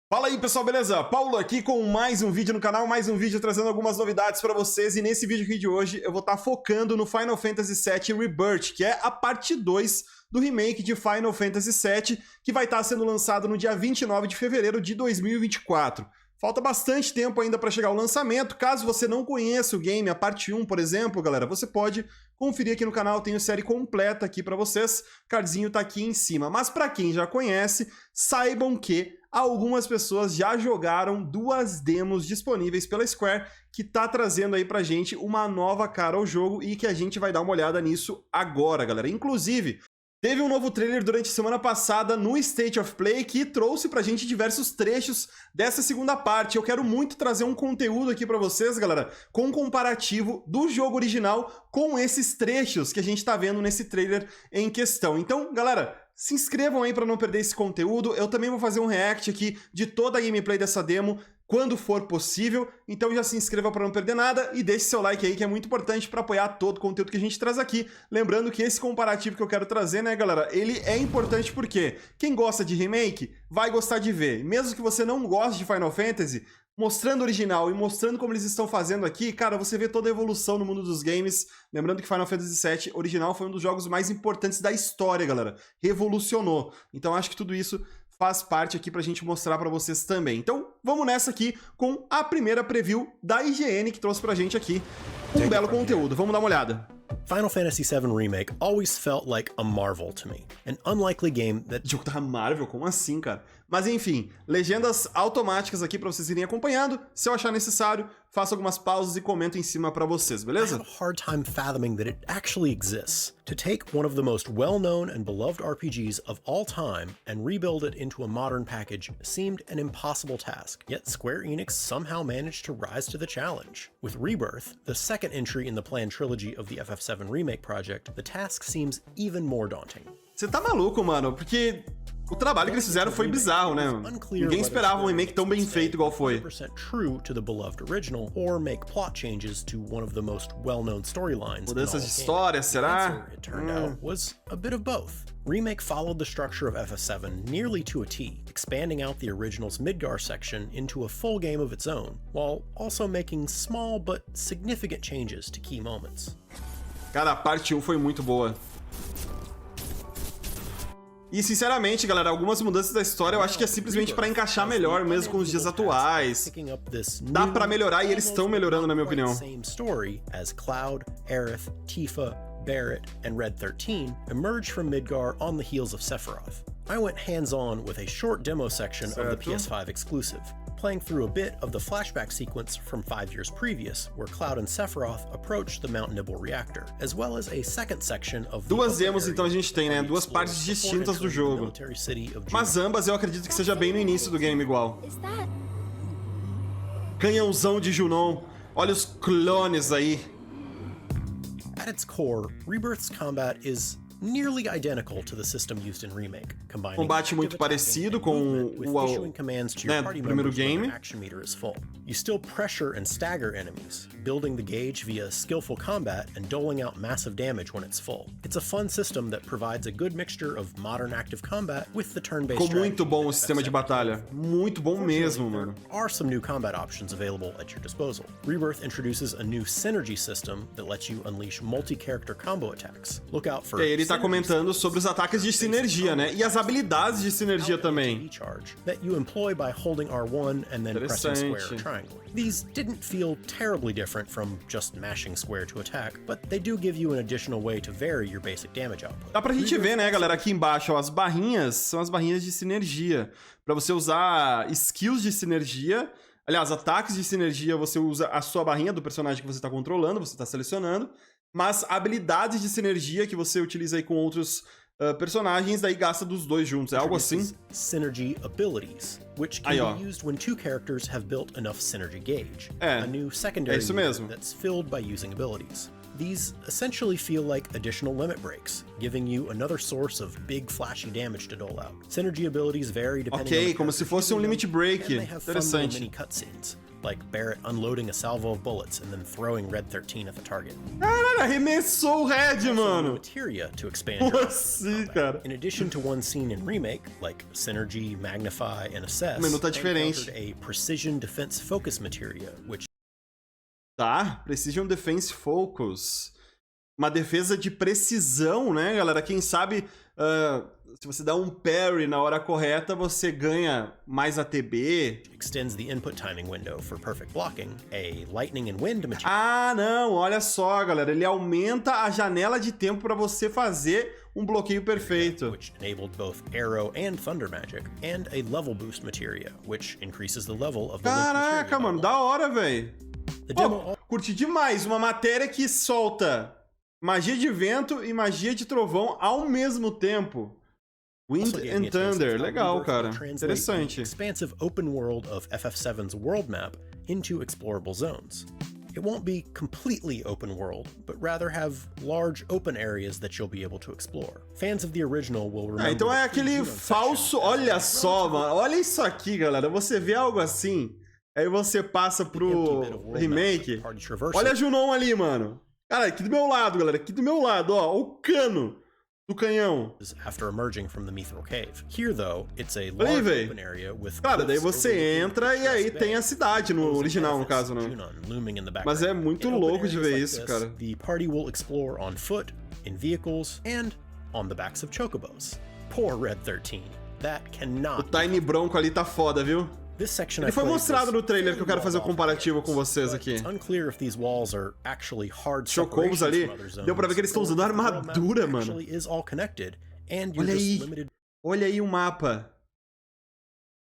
Fala aí pessoal, beleza? Paulo aqui com mais um vídeo no canal, mais um vídeo trazendo algumas novidades pra vocês. E nesse vídeo aqui de hoje eu vou estar focando no Final Fantasy VII Rebirth, que é a parte 2 do remake de Final Fantasy VII, que vai estar sendo lançado no dia 29 de fevereiro de 2024. Falta bastante tempo ainda para chegar ao lançamento. Caso você não conheça o game, a parte 1, por exemplo, galera, você pode conferir aqui no canal, tem a série completa aqui para vocês. O cardzinho tá aqui em cima. Mas para quem já conhece, saibam que algumas pessoas já jogaram duas demos disponíveis pela Square, que tá trazendo aí pra gente uma nova cara ao jogo e que a gente vai dar uma olhada nisso agora, galera. Inclusive, teve um novo trailer durante a semana passada no State of Play que trouxe pra gente diversos trechos dessa segunda parte. Eu quero muito trazer um conteúdo aqui pra vocês, galera, com um comparativo do jogo original com esses trechos que a gente tá vendo nesse trailer em questão. Então, galera, se inscrevam aí pra não perder esse conteúdo. Eu também vou fazer um react aqui de toda a gameplay dessa demo quando for possível, então já se inscreva para não perder nada e deixe seu like aí, que é muito importante para apoiar todo o conteúdo que a gente traz aqui. Lembrando que esse comparativo que eu quero trazer, né, galera, ele é importante porque quem gosta de remake vai gostar de ver. Mesmo que você não goste de Final Fantasy, mostrando o original e mostrando como eles estão fazendo aqui, cara, você vê toda a evolução no mundo dos games. Lembrando que Final Fantasy VII original foi um dos jogos mais importantes da história, galera. Revolucionou. Então acho que tudo isso faz parte aqui pra gente mostrar pra vocês também. Então, vamos nessa aqui com a primeira preview da IGN que trouxe pra gente aqui um belo conteúdo. Vamos dar uma olhada. Final Fantasy VII Remake always felt like a marvel to me, an unlikely game that... Jogo da Marvel? Como assim, cara? Mas enfim, legendas automáticas aqui pra vocês irem acompanhando. Se eu achar necessário, faço algumas pausas e comento em cima pra vocês, beleza? I have a hard time fathoming that it actually exists. To take one of the most well-known and beloved RPGs of all time and rebuild it into a modern package seemed an impossible task, yet Square Enix somehow managed to rise to the challenge. With Rebirth, the second entry in the planned trilogy of the FF7 Remake project, the task seems even more daunting. Você tá maluco, mano? Porque o trabalho que eles fizeram foi bizarro, né? Ninguém esperava um remake tão bem feito igual foi. True to the beloved original, or make plot changes to one of the most well-known storylines. Mudanças de história, será? It turned out was a bit of both. Remake followed the structure of FF7 nearly to a T, expanding out the original's Midgar section into a full game of its own, while also making small but significant changes to key moments. Cara, a parte 1 foi muito boa. E sinceramente, galera, algumas mudanças da história eu acho que é simplesmente pra encaixar melhor mesmo com os dias atuais. Dá pra melhorar e eles estão melhorando, na minha opinião. Same story as Cloud, Aerith, Tifa, Barret, and Red 13 emerge from Midgar on the heels of Sephiroth. I went hands-on with a short demo section of the PS5 exclusive, playing through a bit of the flashback sequence from 5 years previous, where Cloud and Sephiroth approached the Mount Nibel reactor, as well as a second section of duas demos então a gente tem, né? Duas partes distintas do jogo. Mas ambas eu acredito que seja bem no início do game igual. Canhãozão de Junon. Olha os clones aí. At its core, Rebirth's combat is nearly identical to the system used in Remake, combining combate muito parecido com o primeiro game. Action meter is full. You still pressure and stagger enemies, building the gauge via skillful combat and doling out massive damage when it's full. It's a fun system that provides a good mixture of modern active combat with the turn-based strategy. Ficou muito bom o sistema de batalha, muito bom mesmo, mano. There are some new combat options available at your disposal. Rebirth introduces a new synergy system that lets you unleash multi-character combo attacks. Look out for ele tá comentando sobre os ataques de sinergia, né? E as habilidades de sinergia também. That you employ by holding R1 and then pressing square or triangle. These didn't feel terribly different from just mashing square to attack, but they do give you an additional way to vary your basic damage output. Dá pra gente ver, né, galera, aqui embaixo, ó, as barrinhas são as barrinhas de sinergia. Pra você usar skills de sinergia, aliás, ataques de sinergia, você usa a sua barrinha do personagem que você tá controlando, você tá selecionando. Mas habilidades de sinergia que você utiliza aí com outros personagens, daí gasta dos dois juntos. É algo assim? Synergy abilities, which can be used when two characters have built enough synergy gauge. A new secondary isso mesmo. That's filled by using abilities. These essentially feel like additional limit breaks, giving you another source of big flashy damage to dole out. Synergy abilities vary depending on the como se fosse limit break. and they have fun little Interessante. mini cutscenes, like Barrett unloading a salvo of bullets and then throwing Red 13 at the target. Caralho, arremessou o Red, mano. Materia to expand Como your assim, cara? In addition to one seen in Remake, like Synergy, Magnify, and Assess, O menu tá they diferente. encountered a Precision Defense Focus Materia, which Tá, Precision Defense Focus. Uma defesa de precisão, né, galera? Quem sabe, se você dá um parry na hora correta, você ganha mais ATB. extends the input timing window for perfect blocking, a Lightning and Wind Materia, Ah, não, olha só, galera. Ele aumenta a janela de tempo pra você fazer um bloqueio perfeito. which enabled both Arrow and Thunder Magic, and a Level Boost Materia, which increases the level of the linked Caraca, materia mano, online. da hora, velho. The demo Pô, curti demais. Uma matéria que solta magia de vento e magia de trovão ao mesmo tempo. Wind also gave me and a taste of Thunder. how Legal, Rebirth cara. will translate the Interessante. expansive open world of FF7's world map into explorable zones. It won't be completely open world, but rather have large open areas that you'll be able to explore. Fans of the original will remember. Então é the aquele pre-Xenon falso. section as Olha a só, relatively mano. Olha isso aqui, galera. Você vê algo assim, aí você passa empty bit pro of world map remake. with party traversal. Olha a Junon ali, mano. Cara, aqui do meu lado, galera. Aqui do meu lado, ó. O cano do canhão. After emerging from the Mithril Cave. Here, though, it's a Aí, large véi. open area with Cara, daí cliffs você overlooking entra e aí picturesque tem a bay. cidade no Those original, no benefits caso, né? Junon looming in the Mas é background. muito In open louco de areas ver like isso, this, cara. The party will explore on foot, in vehicles, and on the backs of chocobos. Poor Red 13. That O cannot. Tiny Bronco ali tá foda, viu? This section Ele I foi played mostrado was no trailer que eu quero fazer o fairly comparativo well-off com vocês but aqui. It's unclear if these walls are actually hard Chocobos separations ali, from other zones, deu pra ver que eles estão or usando if the world map armadura, mano. actually is all connected, and you're Olha just aí. limited Olha aí o mapa.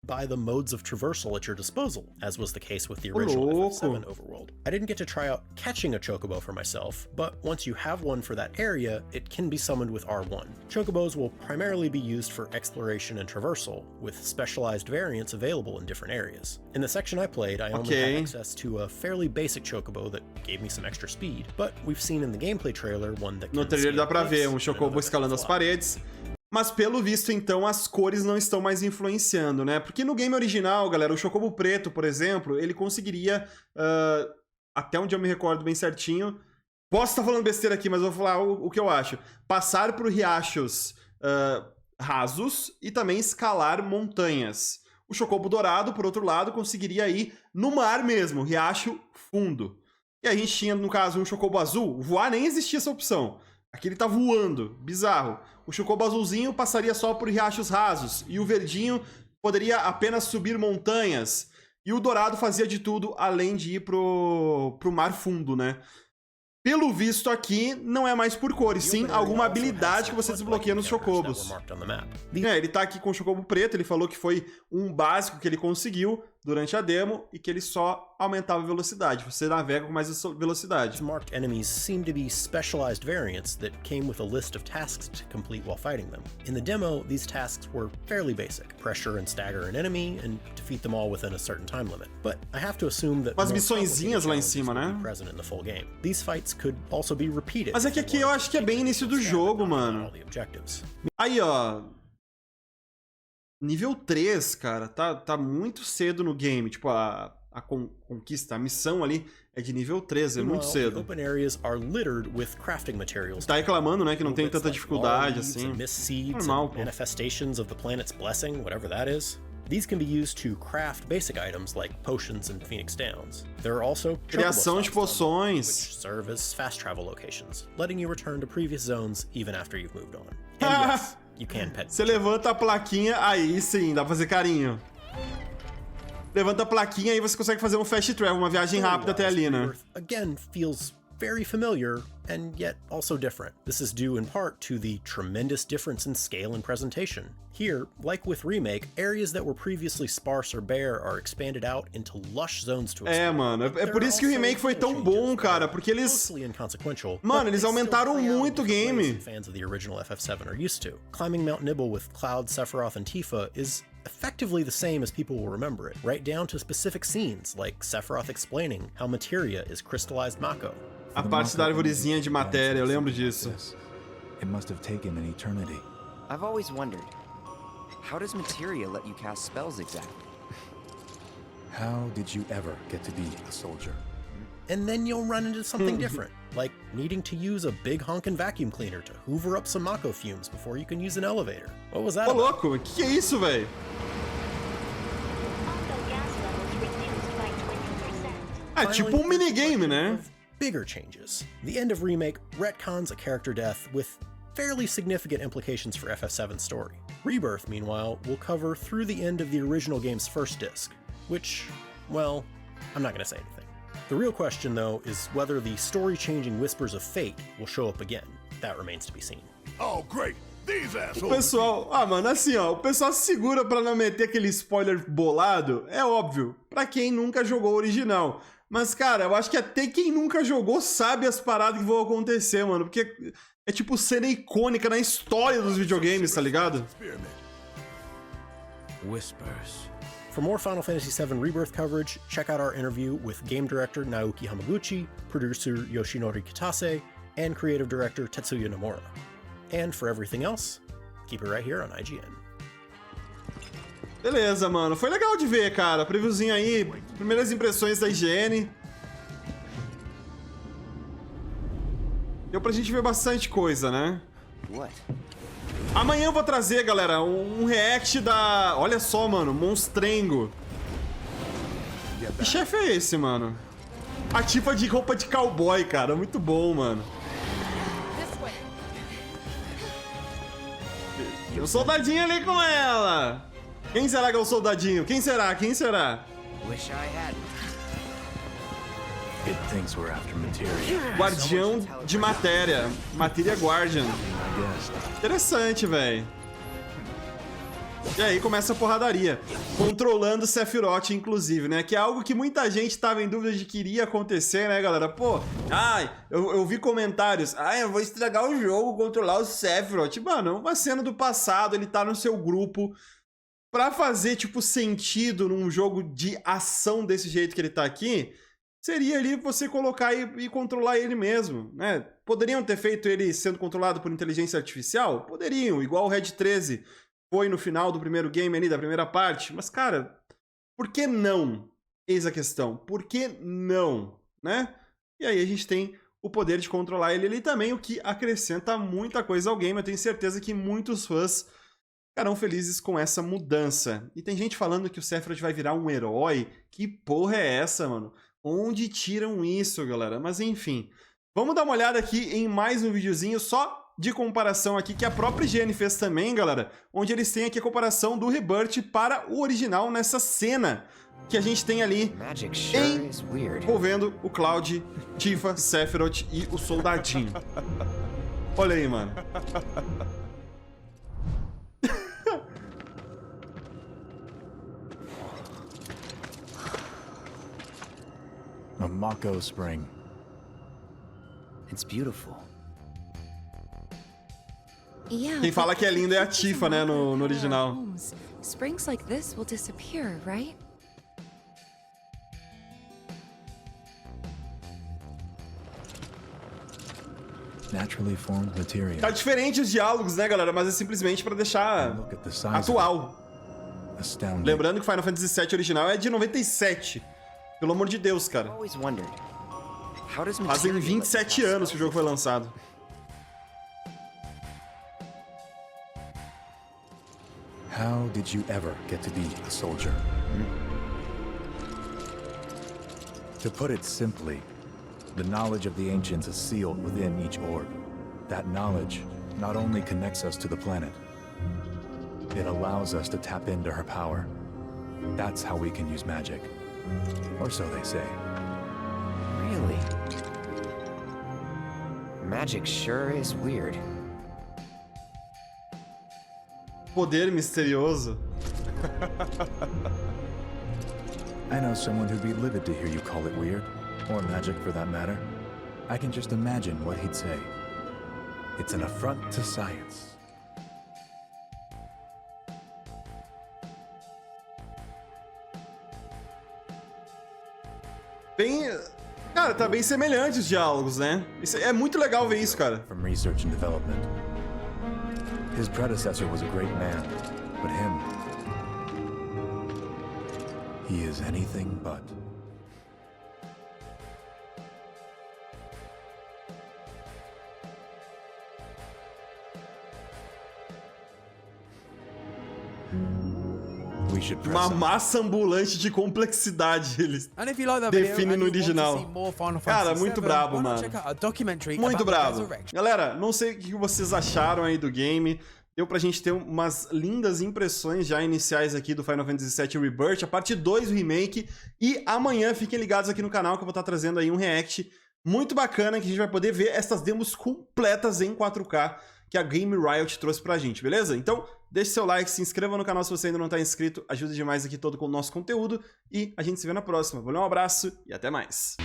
by the modes of traversal at your disposal, as was the case with the Ô, original louco. FF7 overworld. I didn't get to try out catching a chocobo for myself, but once you have one for that area, it can be summoned with R1. Chocobos will primarily be used for exploration and traversal, with specialized variants available in different areas. In the section I played, I only Okay. had access to a fairly basic chocobo that gave me some extra speed, but we've seen in the gameplay trailer one that No can trailer dá scale pra ver cliffs um and Chocobo another that escalando can as fly. paredes. Mas pelo visto, então, as cores não estão mais influenciando, né? Porque no game original, galera, o Chocobo preto, por exemplo, ele conseguiria, até onde eu me recordo bem certinho, posso estar falando besteira aqui, mas eu vou falar o que eu acho. Passar por riachos rasos e também escalar montanhas. O Chocobo dourado, por outro lado, conseguiria ir no mar mesmo, riacho fundo. E a gente tinha, no caso, um Chocobo azul, voar nem existia essa opção. Aqui ele tá voando, bizarro. O Chocobo azulzinho passaria só por riachos rasos, e o verdinho poderia apenas subir montanhas. E o dourado fazia de tudo, além de ir pro mar fundo, né? Pelo visto aqui, não é mais por cores, sim alguma habilidade que você desbloqueia nos Chocobos. Ele tá aqui com o Chocobo preto, ele falou que foi um básico que ele conseguiu durante a demo e que ele só aumentava a velocidade, você navega com mais velocidade. Marked enemies seem to be specialized variants that came with a list of tasks to complete while fighting them. In the demo, these tasks were fairly basic. Pressure and stagger an enemy and defeat them all within a certain time limit. But I have to assume that Umas more missõezinhas lá em complicated cima, challenges will né? be present in the full game. These fights could also be repeated. Mas é que aqui eu acho que é bem início do jogo, mano. All the objectives. Aí, ó. Nível 3, cara, tá muito cedo no game. Tipo, a conquista, a missão ali é de nível 3, é muito Meanwhile, cedo. the open areas are littered with crafting materials. Tá reclamando, né, que não tem Bits tanta like dificuldade, laurel leaves assim. and mist seeds Normal, and pô. manifestations of the planet's blessing, whatever that is. These can be used to craft basic items like potions and Phoenix Downs. There are also Criação de chocobo stops on them, poções. which serve as fast travel locations, letting you return to previous zones even after you've moved on. And yes, you can pet. Você levanta a plaquinha, aí sim, dá pra fazer carinho. Levanta a plaquinha e você consegue fazer um fast travel, uma viagem rápida até ali, né? Rebirth, again, feels very familiar and yet also different. This is due in part to the tremendous difference in scale and presentation. Here, like with Remake, areas that were previously sparse or bare are expanded out into lush zones to explore. É, mano, é por isso que o remake foi tão bom, cara, porque eles... Mostly inconsequential, Mano, but eles they still aumentaram play out in muito o different ways game. than fans of the original FF7 are used to. Climbing Mount Nibble with Cloud, Sephiroth, and Tifa is effectively the same as people will remember it, right down to specific scenes like Sephiroth explaining how materia is crystallized Mako. A parte da arvorezinha de matéria, eu lembro disso. It must have taken an eternity. I've always wondered, how does materia let you cast spells exactly? How did you ever get to be a soldier? And then you'll run into something different, like needing to use a big honkin' vacuum cleaner to hoover up some Mako fumes before you can use an elevator. What was that Ô, about? louco, que é isso, velho? Also, gas levels reduced by 20%. É tipo um minigame, né? Bigger changes. The end of Remake retcons a character death with fairly significant implications for FF7's story. Rebirth, meanwhile, will cover through the end of the original game's first disc, which, well, I'm not gonna say anything. The real question, though, is whether the story-changing Whispers of Fate will show up again. That remains to be seen. Oh, great. These O assholes. pessoal... Ah, mano, assim, ó. O pessoal se segura pra não meter aquele spoiler bolado. É óbvio. Pra quem nunca jogou o original. Mas, cara, eu acho que até quem nunca jogou sabe as paradas que vão acontecer, mano. Porque é tipo cena icônica na história dos videogames, tá ligado? Experiment. Whispers. For more Final Fantasy VII Rebirth coverage, check out our interview with game director Naoki Hamaguchi, producer Yoshinori Kitase, and creative director Tetsuya Nomura. And for everything else, keep it right here on IGN. Beleza, mano. Foi legal de ver, cara. Previewzinho aí. Primeiras impressões da IGN. Deu pra gente ver bastante coisa, né? What? Amanhã eu vou trazer, galera, um react da... Olha só, mano, Monstrengo. Que chefe é esse, mano? A Tifa de roupa de cowboy, cara. Muito bom, mano. Tem um soldadinho ali com ela. Quem será que é o soldadinho? Quem será? Quem será? Wish I had. It thinks we're after materia. Guardião de matéria. Materia Guardian. I guess. Interessante, velho. E aí começa a porradaria. Controlando Sephiroth, inclusive, né? Que é algo que muita gente tava em dúvida de que iria acontecer, né, galera? Pô, ai, eu vi comentários. Ai, eu vou estragar o jogo, controlar o Sephiroth. Mano, uma cena do passado, ele tá no seu grupo. Pra fazer, tipo, sentido num jogo de ação desse jeito que ele tá aqui, seria ali você colocar e controlar ele mesmo, né? Poderiam ter feito ele sendo controlado por inteligência artificial? Poderiam, igual o Red 13 foi no final do primeiro game ali, da primeira parte. Mas, cara, por que não? Eis a questão. Por que não? Né? E aí a gente tem o poder de controlar ele ali também, o que acrescenta muita coisa ao game. Eu tenho certeza que muitos fãs ficarão felizes com essa mudança. E tem gente falando que o Sephiroth vai virar um herói. Que porra é essa, mano? Onde tiram isso, galera? Mas enfim, vamos dar uma olhada aqui em mais um videozinho só de comparação aqui que a própria IGN fez também, galera, onde eles têm aqui a comparação do Rebirth para o original nessa cena que a gente tem ali Magic sure is weird. envolvendo o Cloud, Tifa, Sephiroth e o soldadinho. Olha aí, mano. A Mako spring. It's beautiful. Yeah. Quem fala but que é if we lindo é a keep using Tifa, né, Mako no in our original. homes, springs like this will disappear, right? Naturally formed material. Tá diferente os diálogos, né, galera? Mas é simplesmente pra deixar Look at the size of atual. it. Astounding. Lembrando que Final Fantasy VII original é de 97. Pelo amor de Deus, I've cara. always wondered, how does Fazem materia let you 27 cast anos que o jogo foi lançado. How did you ever get to be a soldier? To put it simply, the knowledge of the ancients is sealed within each orb. That knowledge not only connects us to the planet, it allows us to tap into her power. That's how we can use magic. Or so they say. Really? Magic sure is weird. Poder misterioso. I know someone who'd be livid to hear you call it weird, or magic for that matter. I can just imagine what he'd say. It's an affront to science. Bem... Cara, tá bem semelhante os diálogos, né? É muito legal ver isso, cara. From research and development. His predecessor was a great man, but him, he is anything but. We should press Uma on. massa ambulante de complexidade, eles And if you like that video definem and no you want to original. see more Final Cara, Fantasy muito VII, brabo, why not mano. check out a documentary Muito about the brabo. Resurrection? Galera, não sei o que vocês acharam aí do game. Deu pra gente ter umas lindas impressões já iniciais aqui do Final Fantasy VII Rebirth, a parte 2 do remake. E amanhã fiquem ligados aqui no canal que eu vou estar trazendo aí um react muito bacana que a gente vai poder ver essas demos completas em 4K que a Game Riot trouxe pra gente, beleza? Então, deixe seu like, se inscreva no canal se você ainda não tá inscrito, ajuda demais aqui todo com o nosso conteúdo e a gente se vê na próxima. Valeu, um abraço e até mais!